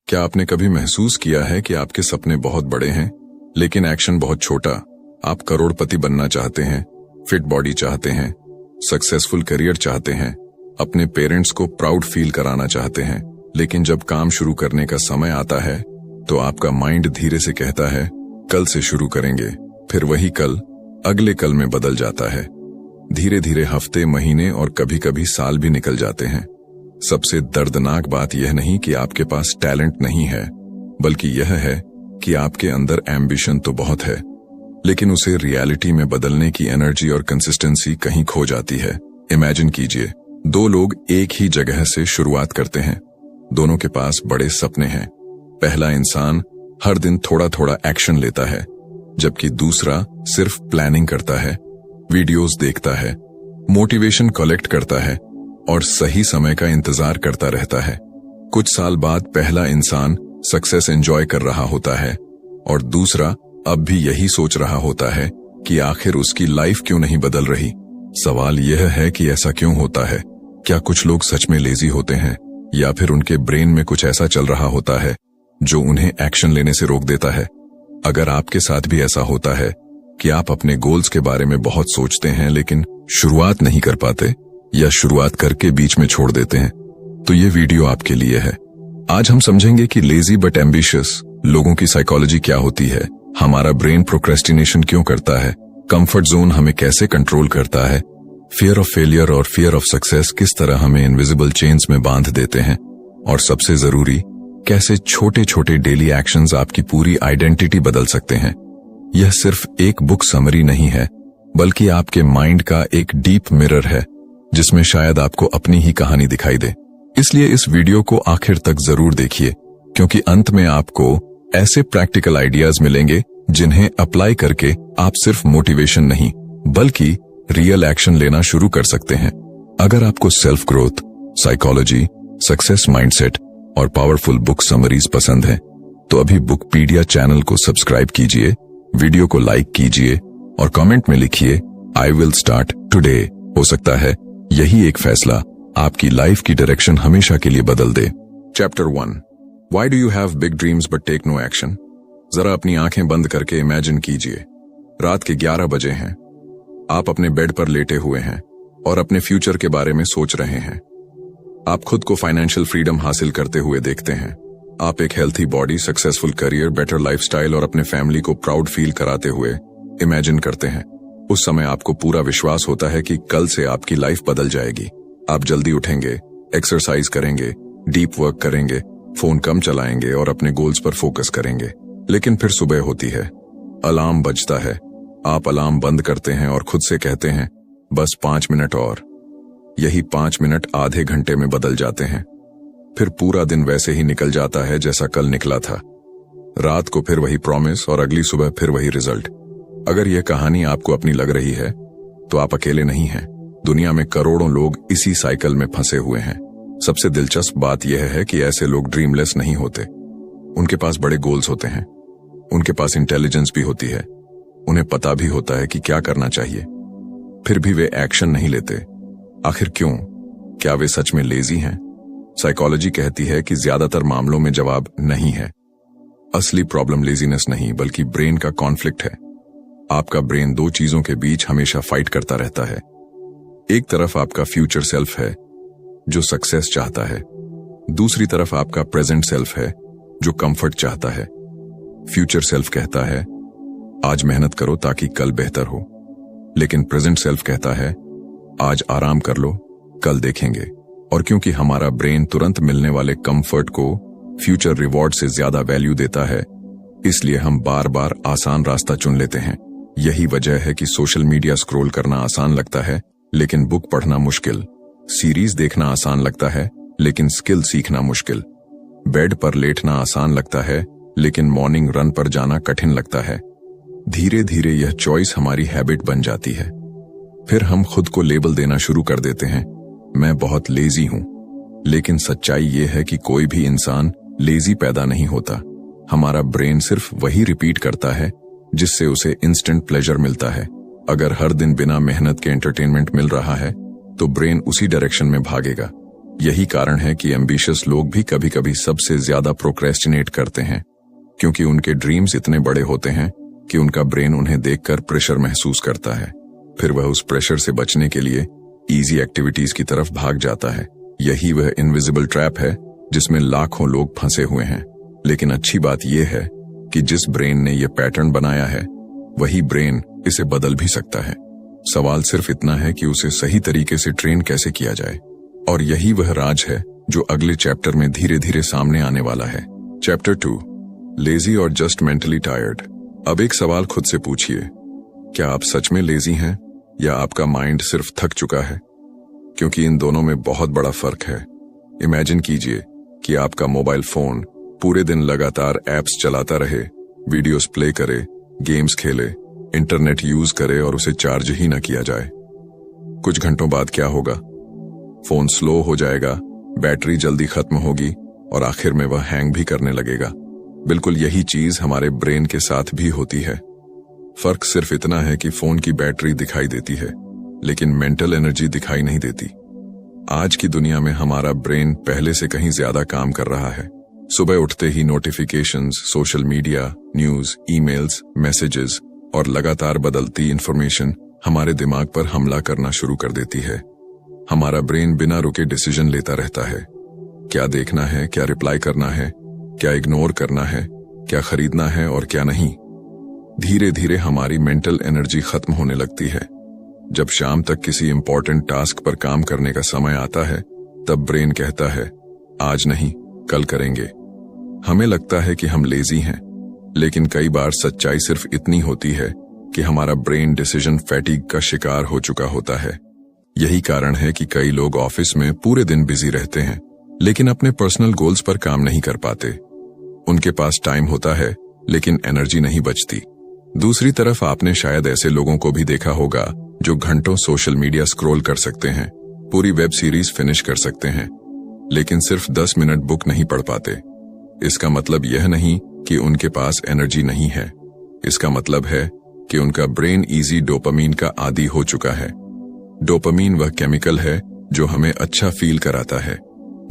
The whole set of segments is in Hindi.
क्या आपने कभी महसूस किया है कि आपके सपने बहुत बड़े हैं लेकिन एक्शन बहुत छोटा? आप करोड़पति बनना चाहते हैं, फिट बॉडी चाहते हैं, सक्सेसफुल करियर चाहते हैं, अपने पेरेंट्स को प्राउड फील कराना चाहते हैं, लेकिन जब काम शुरू करने का समय आता है तो आपका माइंड धीरे से कहता है कल से शुरू करेंगे। फिर वही कल अगले कल में बदल जाता है। धीरे धीरे हफ्ते, महीने और कभी कभी साल भी निकल जाते हैं। सबसे दर्दनाक बात यह नहीं कि आपके पास टैलेंट नहीं है, बल्कि यह है कि आपके अंदर एम्बिशन तो बहुत है, लेकिन उसे रियलिटी में बदलने की एनर्जी और कंसिस्टेंसी कहीं खो जाती है। इमेजिन कीजिए, दो लोग एक ही जगह से शुरुआत करते हैं। दोनों के पास बड़े सपने हैं। पहला इंसान हर दिन थोड़ा थोड़ा एक्शन लेता है, जबकि दूसरा सिर्फ प्लानिंग करता है, वीडियोस देखता है, मोटिवेशन कलेक्ट करता है और सही समय का इंतजार करता रहता है। कुछ साल बाद पहला इंसान सक्सेस एंजॉय कर रहा होता है और दूसरा अब भी यही सोच रहा होता है कि आखिर उसकी लाइफ क्यों नहीं बदल रही। सवाल यह है कि ऐसा क्यों होता है? क्या कुछ लोग सच में लेजी होते हैं या फिर उनके ब्रेन में कुछ ऐसा चल रहा होता है जो उन्हें एक्शन लेने से रोक देता है? अगर आपके साथ भी ऐसा होता है कि आप अपने गोल्स के बारे में बहुत सोचते हैं लेकिन शुरुआत नहीं कर पाते या शुरुआत करके बीच में छोड़ देते हैं, तो ये वीडियो आपके लिए है। आज हम समझेंगे कि लेजी बट एम्बिशियस लोगों की साइकोलॉजी क्या होती है, हमारा ब्रेन प्रोक्रेस्टिनेशन क्यों करता है, कंफर्ट जोन हमें कैसे कंट्रोल करता है, फियर ऑफ फेलियर और फियर ऑफ सक्सेस किस तरह हमें इनविजिबल चेन्स में बांध देते हैं, और सबसे जरूरी, कैसे छोटे छोटे डेली एक्शंस आपकी पूरी आइडेंटिटी बदल सकते हैं। यह सिर्फ एक बुक समरी नहीं है, बल्कि आपके माइंड का एक डीप मिरर है जिसमें शायद आपको अपनी ही कहानी दिखाई दे। इसलिए इस वीडियो को आखिर तक जरूर देखिए, क्योंकि अंत में आपको ऐसे प्रैक्टिकल आइडियाज मिलेंगे जिन्हें अप्लाई करके आप सिर्फ मोटिवेशन नहीं बल्कि रियल एक्शन लेना शुरू कर सकते हैं। अगर आपको self growth, psychology, success mindset और पावरफुल बुक समरीज पसंद है तो अभी बुकपीडिया चैनल को सब्सक्राइब कीजिए, वीडियो को लाइक कीजिए और कमेंट में लिखिए आई विल स्टार्ट टुडे। हो सकता है यही एक फैसला आपकी लाइफ की डायरेक्शन हमेशा के लिए बदल दे। Chapter 1, why do you have big dreams but take no action. जरा अपनी आंखें बंद करके इमेजिन कीजिए, रात के 11 बजे हैं, आप अपने बेड पर लेटे हुए हैं और अपने फ्यूचर के बारे में सोच रहे हैं। आप खुद को फाइनेंशियल फ्रीडम हासिल करते हुए देखते हैं। आप एक healthy body, successful career, better lifestyle और अपने फैमिली को प्राउड फील कराते हुए इमेजिन करते हैं। उस समय आपको पूरा विश्वास होता है कि कल से आपकी लाइफ बदल जाएगी। आप जल्दी उठेंगे, एक्सरसाइज करेंगे, डीप वर्क करेंगे, फोन कम चलाएंगे और अपने गोल्स पर फोकस करेंगे। लेकिन फिर सुबह होती है, अलार्म बजता है, आप अलार्म बंद करते हैं और खुद से कहते हैं बस 5 मिनट और। यही 5 मिनट आधे घंटे में बदल जाते हैं। फिर पूरा दिन वैसे ही निकल जाता है जैसा कल निकला था। रात को फिर वही प्रॉमिस और अगली सुबह फिर वही रिजल्ट। अगर यह कहानी आपको अपनी लग रही है तो आप अकेले नहीं हैं। दुनिया में करोड़ों लोग इसी साइकिल में फंसे हुए हैं। सबसे दिलचस्प बात यह है कि ऐसे लोग ड्रीमलेस नहीं होते। उनके पास बड़े गोल्स होते हैं, उनके पास इंटेलिजेंस भी होती है, उन्हें पता भी होता है कि क्या करना चाहिए, फिर भी वे एक्शन नहीं लेते। आखिर क्यों? क्या वे सच में लेजी हैं? साइकोलॉजी कहती है कि ज्यादातर मामलों में जवाब नहीं है। असली प्रॉब्लम लेजीनेस नहीं बल्कि ब्रेन का कॉन्फ्लिक्ट है। आपका ब्रेन दो चीजों के बीच हमेशा फाइट करता रहता है। एक तरफ आपका फ्यूचर सेल्फ है जो सक्सेस चाहता है, दूसरी तरफ आपका प्रेजेंट सेल्फ है जो कंफर्ट चाहता है। फ्यूचर सेल्फ कहता है आज मेहनत करो ताकि कल बेहतर हो, लेकिन प्रेजेंट सेल्फ कहता है आज आराम कर लो, कल देखेंगे। और क्योंकि हमारा ब्रेन तुरंत मिलने वाले कंफर्ट को फ्यूचर रिवॉर्ड से ज्यादा वैल्यू देता है, इसलिए हम बार बार आसान रास्ता चुन लेते हैं। यही वजह है कि सोशल मीडिया स्क्रॉल करना आसान लगता है लेकिन बुक पढ़ना मुश्किल, सीरीज देखना आसान लगता है लेकिन स्किल सीखना मुश्किल, बेड पर लेटना आसान लगता है लेकिन मॉर्निंग रन पर जाना कठिन लगता है। धीरे धीरे यह चॉइस हमारी हैबिट बन जाती है। फिर हम खुद को लेबल देना शुरू कर देते हैं, मैं बहुत लेजी हूं। लेकिन सच्चाई यह है कि कोई भी इंसान लेजी पैदा नहीं होता। हमारा ब्रेन सिर्फ वही रिपीट करता है जिससे उसे इंस्टेंट प्लेजर मिलता है। अगर हर दिन बिना मेहनत के एंटरटेनमेंट मिल रहा है तो ब्रेन उसी डायरेक्शन में भागेगा। यही कारण है कि एम्बिशियस लोग भी कभी कभी सबसे ज्यादा प्रोक्रेस्टिनेट करते हैं, क्योंकि उनके ड्रीम्स इतने बड़े होते हैं कि उनका ब्रेन उन्हें देखकर प्रेशर महसूस करता है। फिर वह उस प्रेशर से बचने के लिए इजी एक्टिविटीज की तरफ भाग जाता है। यही वह इनविजिबल ट्रैप है जिसमें लाखों लोग फंसे हुए हैं। लेकिन अच्छी बात यह है कि जिस ब्रेन ने यह पैटर्न बनाया है, वही ब्रेन इसे बदल भी सकता है। सवाल सिर्फ इतना है कि उसे सही तरीके से ट्रेन कैसे किया जाए। और यही वह राज है जो अगले चैप्टर में धीरे धीरे सामने आने वाला है। चैप्टर 2, लेजी और जस्ट मेंटली टायर्ड। अब एक सवाल खुद से पूछिए, क्या आप सच में लेजी हैं या आपका माइंड सिर्फ थक चुका है? क्योंकि इन दोनों में बहुत बड़ा फर्क है। इमेजिन कीजिए कि आपका मोबाइल फोन पूरे दिन लगातार एप्स चलाता रहे, वीडियोस प्ले करे, गेम्स खेले, इंटरनेट यूज करे और उसे चार्ज ही न किया जाए। कुछ घंटों बाद क्या होगा? फोन स्लो हो जाएगा, बैटरी जल्दी खत्म होगी और आखिर में वह हैंग भी करने लगेगा। बिल्कुल यही चीज हमारे ब्रेन के साथ भी होती है। फर्क सिर्फ इतना है कि फोन की बैटरी दिखाई देती है, लेकिन मेंटल एनर्जी दिखाई नहीं देती। आज की दुनिया में हमारा ब्रेन पहले से कहीं ज्यादा काम कर रहा है। सुबह उठते ही notifications, social media, news, emails, messages और लगातार बदलती इंफॉर्मेशन हमारे दिमाग पर हमला करना शुरू कर देती है। हमारा ब्रेन बिना रुके डिसीजन लेता रहता है। क्या देखना है, क्या रिप्लाई करना है, क्या इग्नोर करना है, क्या खरीदना है और क्या नहीं। धीरे धीरे हमारी मेंटल एनर्जी खत्म होने लगती है। जब शाम तक किसी इंपॉर्टेंट टास्क पर काम करने का समय आता है, तब ब्रेन कहता है, आज नहीं, कल करेंगे। हमें लगता है कि हम लेजी हैं, लेकिन कई बार सच्चाई सिर्फ इतनी होती है कि हमारा ब्रेन डिसीजन फैटिग का शिकार हो चुका होता है। यही कारण है कि कई लोग ऑफिस में पूरे दिन बिजी रहते हैं, लेकिन अपने पर्सनल गोल्स पर काम नहीं कर पाते। उनके पास टाइम होता है, लेकिन एनर्जी नहीं बचती। दूसरी तरफ आपने शायद ऐसे लोगों को भी देखा होगा जो घंटों सोशल मीडिया स्क्रॉल कर सकते हैं, पूरी वेब सीरीज फिनिश कर सकते हैं, लेकिन सिर्फ 10 मिनट बुक नहीं पढ़ पाते। इसका मतलब यह नहीं कि उनके पास एनर्जी नहीं है। इसका मतलब है कि उनका ब्रेन इजी डोपामीन का आदी हो चुका है। डोपामीन वह केमिकल है जो हमें अच्छा फील कराता है।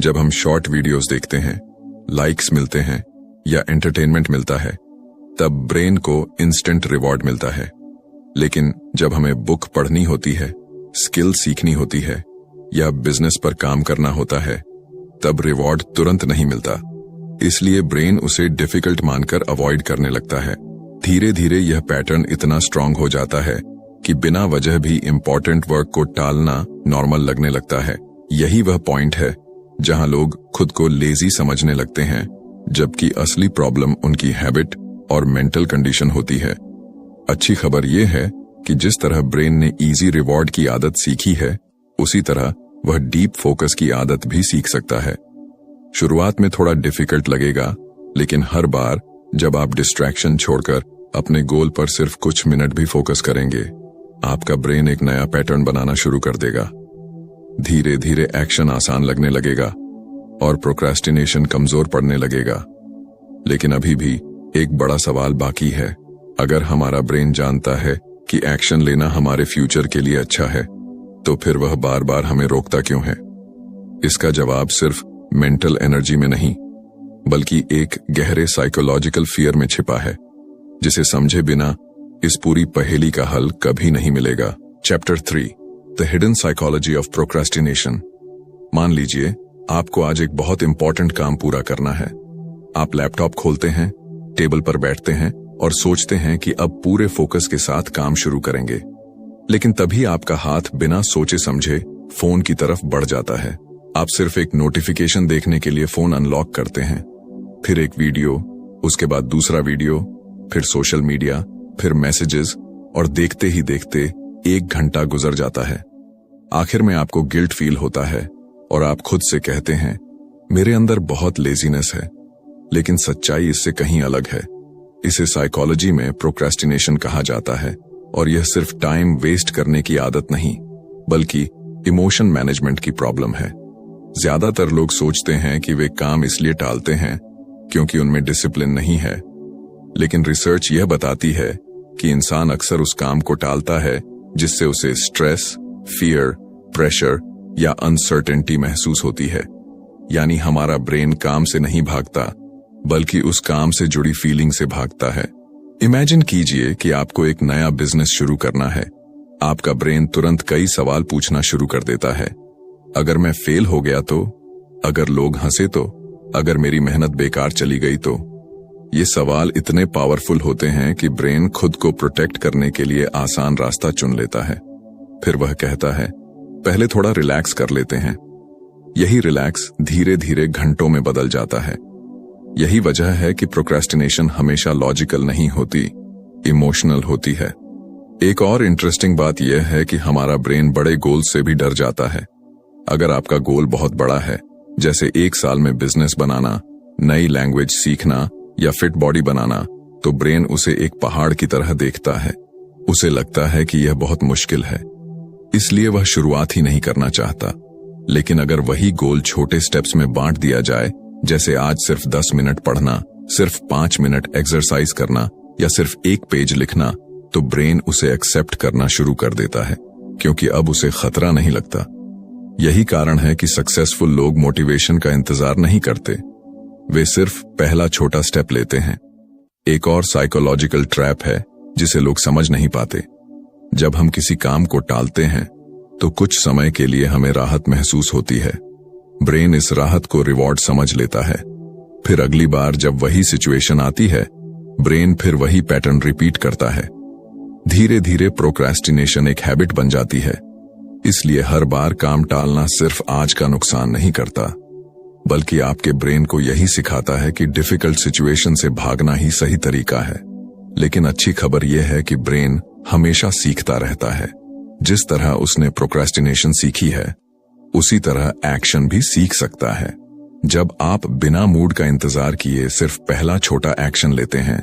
जब हम शॉर्ट वीडियोस देखते हैं, लाइक्स मिलते हैं या एंटरटेनमेंट मिलता है, तब ब्रेन को इंस्टेंट रिवॉर्ड मिलता है। लेकिन जब हमें बुक पढ़नी होती है, स्किल सीखनी होती है या बिजनेस पर काम करना होता है, तब रिवॉर्ड तुरंत नहीं मिलता। इसलिए ब्रेन उसे डिफिकल्ट मानकर अवॉइड करने लगता है। धीरे धीरे यह पैटर्न इतना स्ट्रांग हो जाता है कि बिना वजह भी इंपॉर्टेंट वर्क को टालना नॉर्मल लगने लगता है। यही वह पॉइंट है जहां लोग खुद को लेजी समझने लगते हैं, जबकि असली प्रॉब्लम उनकी हैबिट और मेंटल कंडीशन होती है। अच्छी खबर यह है कि जिस तरह ब्रेन ने इजी रिवॉर्ड की आदत सीखी है, उसी तरह वह डीप फोकस की आदत भी सीख सकता है। शुरुआत में थोड़ा डिफिकल्ट लगेगा, लेकिन हर बार जब आप डिस्ट्रैक्शन छोड़कर अपने गोल पर सिर्फ कुछ मिनट भी फोकस करेंगे, आपका ब्रेन एक नया पैटर्न बनाना शुरू कर देगा। धीरे धीरे एक्शन आसान लगने लगेगा और प्रोक्रेस्टिनेशन कमजोर पड़ने लगेगा। लेकिन अभी भी एक बड़ा सवाल बाकी है। अगर हमारा ब्रेन जानता है कि एक्शन लेना हमारे फ्यूचर के लिए अच्छा है, तो फिर वह बार बार हमें रोकता क्यों है? इसका जवाब सिर्फ मेंटल एनर्जी में नहीं, बल्कि एक गहरे साइकोलॉजिकल फियर में छिपा है, जिसे समझे बिना इस पूरी पहेली का हल कभी नहीं मिलेगा। Chapter 3, the hidden psychology of procrastination. मान लीजिए आपको आज एक बहुत इंपॉर्टेंट काम पूरा करना है। आप लैपटॉप खोलते हैं, टेबल पर बैठते हैं और सोचते हैं कि अब पूरे फोकस के साथ काम शुरू करेंगे। लेकिन तभी आपका हाथ बिना सोचे समझे फोन की तरफ बढ़ जाता है। आप सिर्फ एक नोटिफिकेशन देखने के लिए फोन अनलॉक करते हैं, फिर एक वीडियो, उसके बाद दूसरा वीडियो, फिर सोशल मीडिया, फिर मैसेजेस, और देखते ही देखते 1 घंटा गुजर जाता है। आखिर में आपको गिल्ट फील होता है और आप खुद से कहते हैं, मेरे अंदर बहुत लेजीनेस है। लेकिन सच्चाई इससे कहीं अलग है। इसे साइकोलॉजी में प्रोक्रेस्टिनेशन कहा जाता है, और यह सिर्फ टाइम वेस्ट करने की आदत नहीं, बल्कि इमोशन मैनेजमेंट की प्रॉब्लम है। ज्यादातर लोग सोचते हैं कि वे काम इसलिए टालते हैं क्योंकि उनमें डिसिप्लिन नहीं है, लेकिन रिसर्च यह बताती है कि इंसान अक्सर उस काम को टालता है जिससे उसे स्ट्रेस, फियर, प्रेशर या अनसर्टेनिटी महसूस होती है। यानी हमारा ब्रेन काम से नहीं भागता, बल्कि उस काम से जुड़ी फीलिंग से भागता है। इमेजिन कीजिए कि आपको एक नया बिजनेस शुरू करना है। आपका ब्रेन तुरंत कई सवाल पूछना शुरू कर देता है। अगर मैं फेल हो गया तो? अगर लोग हंसे तो? अगर मेरी मेहनत बेकार चली गई तो? ये सवाल इतने पावरफुल होते हैं कि ब्रेन खुद को प्रोटेक्ट करने के लिए आसान रास्ता चुन लेता है। फिर वह कहता है, पहले थोड़ा रिलैक्स कर लेते हैं। यही रिलैक्स धीरे धीरे घंटों में बदल जाता है। यही वजह है कि प्रोक्रेस्टिनेशन हमेशा लॉजिकल नहीं होती, इमोशनल होती है। एक और इंटरेस्टिंग बात यह है कि हमारा ब्रेन बड़े गोल से भी डर जाता है। अगर आपका गोल बहुत बड़ा है, जैसे 1 साल में बिजनेस बनाना, नई लैंग्वेज सीखना या फिट बॉडी बनाना, तो ब्रेन उसे एक पहाड़ की तरह देखता है। उसे लगता है कि यह बहुत मुश्किल है, इसलिए वह शुरुआत ही नहीं करना चाहता। लेकिन अगर वही गोल छोटे स्टेप्स में बांट दिया जाए, जैसे आज सिर्फ 10 मिनट पढ़ना, सिर्फ 5 मिनट एक्सरसाइज करना या सिर्फ 1 पेज लिखना, तो ब्रेन उसे एक्सेप्ट करना शुरू कर देता है, क्योंकि अब उसे खतरा नहीं लगता। यही कारण है कि सक्सेसफुल लोग मोटिवेशन का इंतजार नहीं करते, वे सिर्फ पहला छोटा स्टेप लेते हैं। एक और साइकोलॉजिकल ट्रैप है जिसे लोग समझ नहीं पाते। जब हम किसी काम को टालते हैं तो कुछ समय के लिए हमें राहत महसूस होती है। ब्रेन इस राहत को रिवॉर्ड समझ लेता है। फिर अगली बार जब वही सिचुएशन आती है, ब्रेन फिर वही पैटर्न रिपीट करता है। धीरे धीरे प्रोक्रेस्टिनेशन एक हैबिट बन जाती है। इसलिए हर बार काम टालना सिर्फ आज का नुकसान नहीं करता, बल्कि आपके ब्रेन को यही सिखाता है कि डिफिकल्ट सिचुएशन से भागना ही सही तरीका है। लेकिन अच्छी खबर यह है कि ब्रेन हमेशा सीखता रहता है। जिस तरह उसने प्रोक्रेस्टिनेशन सीखी है, उसी तरह एक्शन भी सीख सकता है। जब आप बिना मूड का इंतजार किए सिर्फ पहला छोटा एक्शन लेते हैं,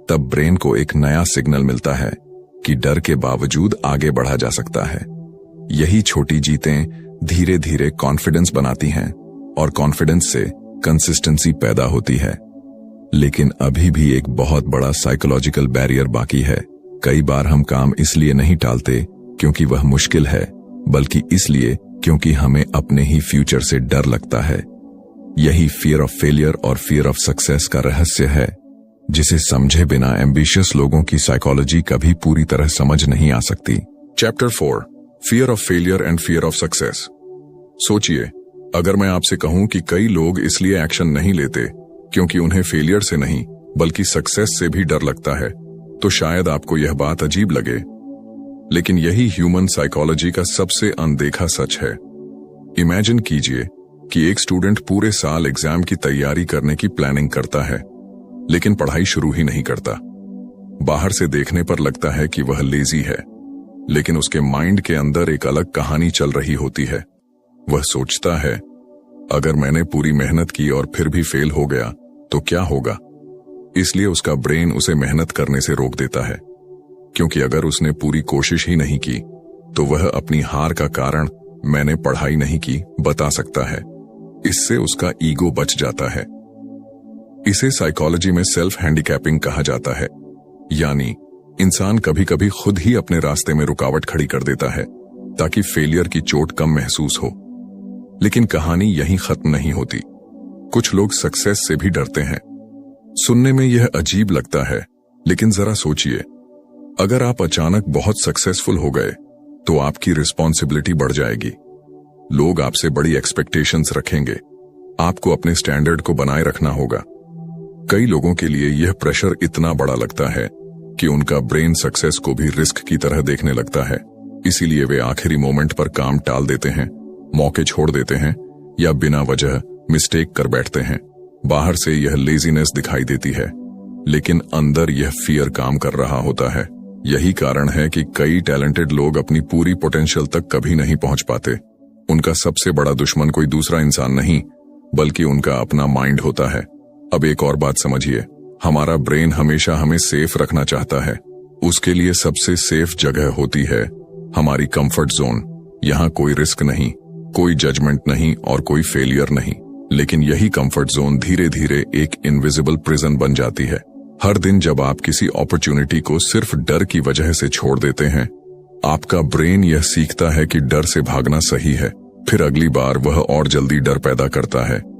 तब ब्रेन को एक नया सिग्नल मिलता है कि डर के बावजूद आगे बढ़ा जा सकता है। यही छोटी जीतें धीरे धीरे कॉन्फिडेंस बनाती हैं, और कॉन्फिडेंस से कंसिस्टेंसी पैदा होती है। लेकिन अभी भी एक बहुत बड़ा साइकोलॉजिकल बैरियर बाकी है। कई बार हम काम इसलिए नहीं टालते क्योंकि वह मुश्किल है, बल्कि इसलिए क्योंकि हमें अपने ही फ्यूचर से डर लगता है। यही फियर ऑफ फेलियर और फियर ऑफ सक्सेस का रहस्य है, जिसे समझे बिना एम्बिशियस लोगों की साइकोलॉजी कभी पूरी तरह समझ नहीं आ सकती। Chapter 4, fear of failure and fear of success. सोचिए, अगर मैं आपसे कहूं कि कई लोग इसलिए एक्शन नहीं लेते क्योंकि उन्हें फेलियर से नहीं, बल्कि सक्सेस से भी डर लगता है, तो शायद आपको यह बात अजीब लगे। लेकिन यही ह्यूमन साइकोलॉजी का सबसे अनदेखा सच है। इमेजिन कीजिए कि एक स्टूडेंट पूरे साल एग्जाम की तैयारी करने की प्लानिंग करता है, लेकिन पढ़ाई शुरू ही नहीं करता। बाहर से देखने पर लगता है कि वह लेजी है, लेकिन उसके माइंड के अंदर एक अलग कहानी चल रही होती है। वह सोचता है, अगर मैंने पूरी मेहनत की और फिर भी फेल हो गया तो क्या होगा। इसलिए उसका ब्रेन उसे मेहनत करने से रोक देता है, क्योंकि अगर उसने पूरी कोशिश ही नहीं की तो वह अपनी हार का कारण मैंने पढ़ाई नहीं की बता सकता है। इससे उसका ईगो बच जाता है। इसे साइकोलॉजी में सेल्फ हैंडीकैपिंग कहा जाता है, यानी इंसान कभी कभी खुद ही अपने रास्ते में रुकावट खड़ी कर देता है ताकि फेलियर की चोट कम महसूस हो। लेकिन कहानी यहीं खत्म नहीं होती। कुछ लोग सक्सेस से भी डरते हैं। सुनने में यह अजीब लगता है, लेकिन जरा सोचिए, अगर आप अचानक बहुत सक्सेसफुल हो गए तो आपकी रिस्पॉन्सिबिलिटी बढ़ जाएगी। लोग आपसे बड़ी एक्सपेक्टेशंस रखेंगे। आपको अपने स्टैंडर्ड को बनाए रखना होगा। कई लोगों के लिए यह प्रेशर इतना बड़ा लगता है कि उनका ब्रेन सक्सेस को भी रिस्क की तरह देखने लगता है। इसीलिए वे आखिरी मोमेंट पर काम टाल देते हैं, मौके छोड़ देते हैं या बिना वजह मिस्टेक कर बैठते हैं। बाहर से यह लेजीनेस दिखाई देती है, लेकिन अंदर यह फियर काम कर रहा होता है। यही कारण है कि कई टैलेंटेड लोग अपनी पूरी पोटेंशियल तक कभी नहीं पहुंच पाते। उनका सबसे बड़ा दुश्मन कोई दूसरा इंसान नहीं, बल्कि उनका अपना माइंड होता है। अब एक और बात समझिए, हमारा ब्रेन हमेशा हमें सेफ रखना चाहता है। उसके लिए सबसे सेफ जगह होती है हमारी कंफर्ट जोन। यहाँ कोई रिस्क नहीं, कोई जजमेंट नहीं और कोई फेलियर नहीं। लेकिन यही कंफर्ट जोन धीरे धीरे एक इनविजिबल प्रिजन बन जाती है। हर दिन जब आप किसी अपॉर्चुनिटी को सिर्फ डर की वजह से छोड़ देते हैं, आपका ब्रेन यह सीखता है कि डर से भागना सही है, फिर अगली बार वह और जल्दी डर पैदा करता है।